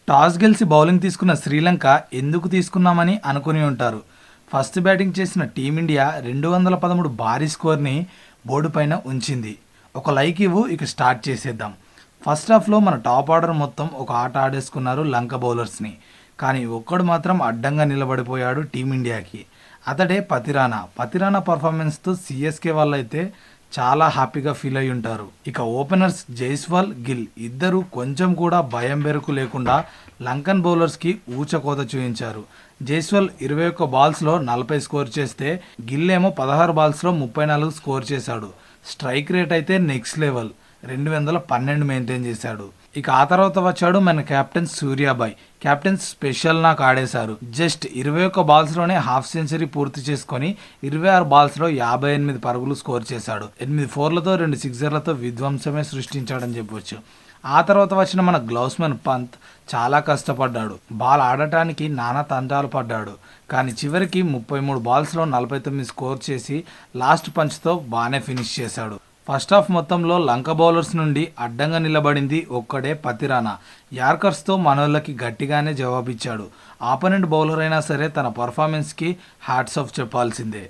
Toss గెలిచి bowling తీసుకున్న శ్రీలంక ఎందుకు తీసుకున్నామని అనుకుని ఉంటారు. ఫస్ట్ బ్యాటింగ్ చేసిన టీమిండియా 213 భారీ స్కోర్ని బోర్డు పైన ఉంచింది. ఒక లైక్ ఇవ్వు, ఇక స్టార్ట్ చేసేద్దాం. ఫస్ట్ హాఫ్లో మన టాప్ ఆర్డర్ మొత్తం ఒక ఆట ఆడేసుకున్నారు లంక బౌలర్స్ని. కానీ ఒక్కడు మాత్రం అడ్డంగా నిలబడిపోయాడు టీమిండియాకి. అతడే పతిరానా పర్ఫార్మెన్స్తో సిఎస్కే వాళ్ళైతే చాలా హ్యాపీగా ఫీల్ అయి ఉంటారు. ఇక ఓపెనర్స్ జైస్వాల్, గిల్ ఇద్దరు కొంచెం కూడా భయం బెరుకు లేకుండా లంకన్ బౌలర్స్కి ఊచకోత చూయించారు. జైస్వాల్ 21 బాల్స్లో 40 స్కోర్ చేస్తే గిల్ ఏమో 16 బాల్స్లో 34 స్కోర్ చేశాడు. స్ట్రైక్ రేట్ అయితే నెక్స్ట్ లెవెల్ 212 మెయింటైన్ చేశాడు. ఇక ఆ తర్వాత వచ్చాడు మన కెప్టెన్ సూర్యాబాయ్. కెప్టెన్ స్పెషల్ నాకు ఆడేశారు. జస్ట్ 21 బాల్స్లోనే హాఫ్ సెంచరీ పూర్తి చేసుకొని 26 బాల్స్లో 58 పరుగులు స్కోర్ చేశాడు. 8 ఫోర్లతో 2 సిక్సర్లతో విధ్వంసమే సృష్టించాడని చెప్పొచ్చు. ఆ తర్వాత వచ్చిన మన గ్లౌస్మెన్ పంత్ చాలా కష్టపడ్డాడు. బాల్ ఆడటానికి నానా తంటాలు పడ్డాడు. కానీ చివరికి 33 బాల్స్లో 49 స్కోర్ చేసి లాస్ట్ పంచ్తో బాగానే ఫినిష్ చేశాడు. ఫస్ట్ హాఫ్ మొత్తంలో లంక బౌలర్స్ నుండి అడ్డంగా నిలబడింది ఒక్కడే పతిరానా. యార్కర్స్తో మనోళ్ళకి గట్టిగానే జవాబిచ్చాడు. ఆపోనెంట్ బౌలర్ అయినా సరే తన పర్ఫార్మెన్స్కి హ్యాట్స్ ఆఫ్ చెప్పాల్సిందే.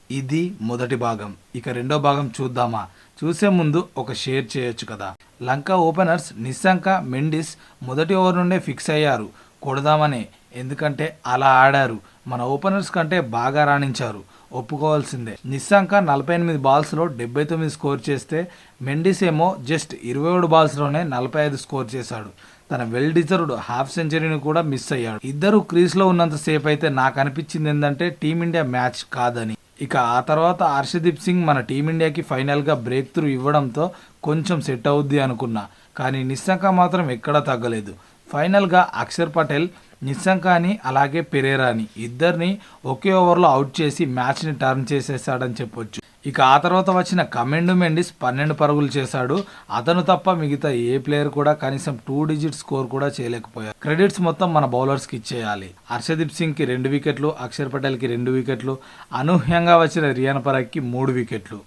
ఇది మొదటి భాగం. ఇక రెండో భాగం చూద్దామా? చూసే ముందు ఒక షేర్ చేయొచ్చు కదా. లంక ఓపెనర్స్ నిస్సంక, మెండిస్ మొదటి ఓవర్ నుండే ఫిక్స్ అయ్యారు కొడదామనే. ఎందుకంటే అలా ఆడారు. మన ఓపెనర్స్ కంటే బాగా రాణించారు, ఒప్పుకోవాల్సిందే. నిస్సంక 48 బాల్స్లో 79 స్కోర్ చేస్తే మెండిస్ ఏమో జస్ట్ 27 బాల్స్లోనే 45 స్కోర్ చేశాడు. తన వెల్ డిజర్వ్డ్ హాఫ్ సెంచరీని కూడా మిస్ అయ్యాడు. ఇద్దరు క్రీజ్లో ఉన్నంత సేపు అయితే నాకు అనిపించింది ఏంటంటే టీమిండియా మ్యాచ్ కాదని. ఇక ఆ తర్వాత హర్షదీప్ సింగ్ మన టీమిండియాకి ఫైనల్గా బ్రేక్ త్రూ ఇవ్వడంతో కొంచెం సెట్ అవుద్ది అనుకున్నా. కానీ నిస్సంక మాత్రం ఎక్కడా తగ్గలేదు. ఫైనల్గా అక్షర్ పటేల్ నిస్సంకాని అలాగే పెరేరాని ఇద్దరిని ఒకే ఓవర్లో అవుట్ చేసి మ్యాచ్ని టర్న్ చేసేసాడని చెప్పొచ్చు. ఇక ఆ తర్వాత వచ్చిన కమెండు మెండిస్ 12 పరుగులు చేశాడు. అతను తప్ప మిగతా ఏ ప్లేయర్ కూడా కనీసం 2 డిజిట్ స్కోర్ కూడా చేయలేకపోయారు. క్రెడిట్స్ మొత్తం మన బౌలర్స్కి ఇచ్చేయాలి. హర్షదీప్ సింగ్కి 2 వికెట్లు, అక్షర్ పటేల్కి 2 వికెట్లు, అనూహ్యంగా వచ్చిన రియాన్ పరాగ్కి 3 వికెట్లు.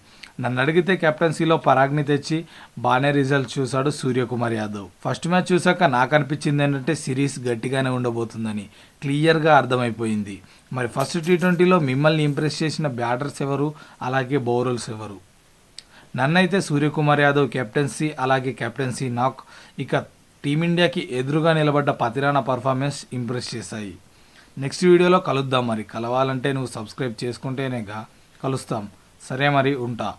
నన్ను అడిగితే కెప్టెన్సీలో పరాగ్ని తెచ్చి బాగానే రిజల్ట్ చూశాడు సూర్యకుమార్ యాదవ్. ఫస్ట్ మ్యాచ్ చూసాక నాకు అనిపించింది ఏంటంటే సిరీస్ గట్టిగానే ఉండబోతుందని క్లియర్గా అర్థమైపోయింది. మరి ఫస్ట్ T20లో మిమ్మల్ని ఇంప్రెస్ చేసిన బ్యాటర్స్ ఎవరు, అలాగే బౌలర్స్ ఎవరు? నన్నైతే సూర్యకుమార్ యాదవ్ కెప్టెన్సీ అలాగే కెప్టెన్సీ నాక్, ఇక టీమిండియాకి ఎదురుగా నిలబడ్డ పతిరానా పర్ఫార్మెన్స్ ఇంప్రెస్ చేశాయి. నెక్స్ట్ వీడియోలో కలుద్దాం. మరి కలవాలంటే నువ్వు సబ్స్క్రైబ్ చేసుకుంటేనేగా కలుస్తాం. సరే మరి, ఉంటా.